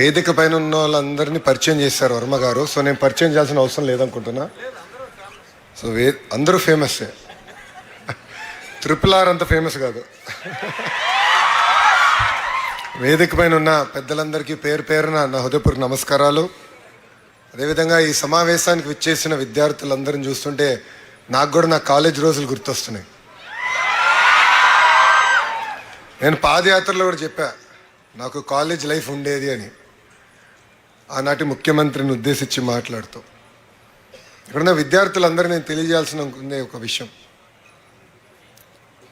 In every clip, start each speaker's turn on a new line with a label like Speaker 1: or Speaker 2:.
Speaker 1: వేదిక పైన ఉన్న వాళ్ళందరినీ పరిచయం చేశారు వర్మ గారు. సో నేను పరిచయం చేయాల్సిన అవసరం లేదనుకుంటున్నా. సో అందరూ ఫేమస్సే, ట్రిపుల్ ఆర్ అంత ఫేమస్ కాదు. వేదిక పైన ఉన్న పెద్దలందరికీ పేరు పేరున నా హృదయపూర్వక నమస్కారాలు. అదేవిధంగా ఈ సమావేశానికి విచ్చేసిన విద్యార్థులందరిని చూస్తుంటే నాకు కూడా నా కాలేజ్ రోజులు గుర్తొస్తున్నాయి. నేను పాదయాత్రలో కూడా చెప్పా నాకు కాలేజ్ లైఫ్ ఉండేది అని, ఆనాటి ముఖ్యమంత్రిని ఉద్దేశించి మాట్లాడుతూ. ఇక్కడున్న విద్యార్థులందరూ నేను తెలియజేయాల్సిన ఒక విషయం,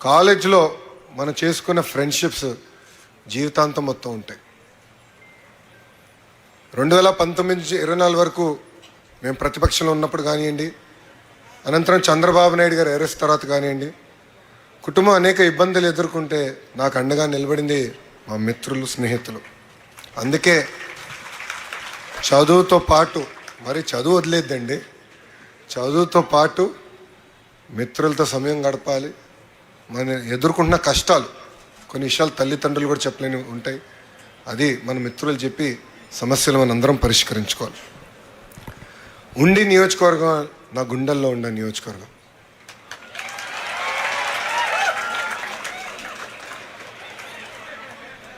Speaker 1: కాలేజ్లో మనం చేసుకున్న ఫ్రెండ్షిప్స్ జీవితాంతం మొత్తం ఉంటాయి. 2019 నుంచి 24 వరకు మేము ప్రతిపక్షంలో ఉన్నప్పుడు కానివ్వండి, అనంతరం చంద్రబాబు నాయుడు గారు అరెస్ట్ తర్వాత కానివ్వండి, కుటుంబం అనేక ఇబ్బందులు ఎదుర్కొంటే నాకు అండగా నిలబడింది మా మిత్రులు, స్నేహితులు. అందుకే చదువుతో పాటు, మరి చదువు వదిలేద్దండి, చదువుతో పాటు మిత్రులతో సమయం గడపాలి. మన ఎదుర్కొంటున్న కష్టాలు కొన్ని విషయాలు తల్లిదండ్రులు కూడా చెప్పలేని ఉంటాయి, అది మన మిత్రులు చెప్పి సమస్యలు మన అందరం పరిష్కరించుకోవాలి. ఉండి నియోజకవర్గం నా గుండెల్లో ఉండే నియోజకవర్గం.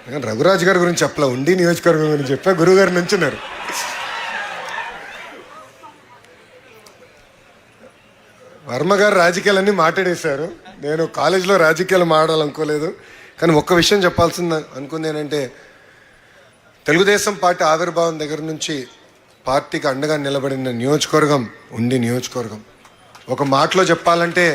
Speaker 1: నేను రఘురాజ్ గారి గురించి చెప్పలే, ఉండి నియోజకవర్గం గురించి చెప్పా. గురువుగారు నుంచున్నారు. వర్మ గారు రాజకీయాలన్నీ మాట్లాడేశారు. నేను కాలేజీలో రాజకీయాలు మాట్లాడాలనుకోలేదు, కానీ ఒక్క విషయం చెప్పాల్సింది అనుకుంది ఏంటంటే, తెలుగుదేశం పార్టీ ఆవిర్భావం దగ్గర నుంచి పార్టీకి అండగా నిలబడిన నియోజకవర్గం ఉండి నియోజకవర్గం. ఒక మాటలో చెప్పాలంటే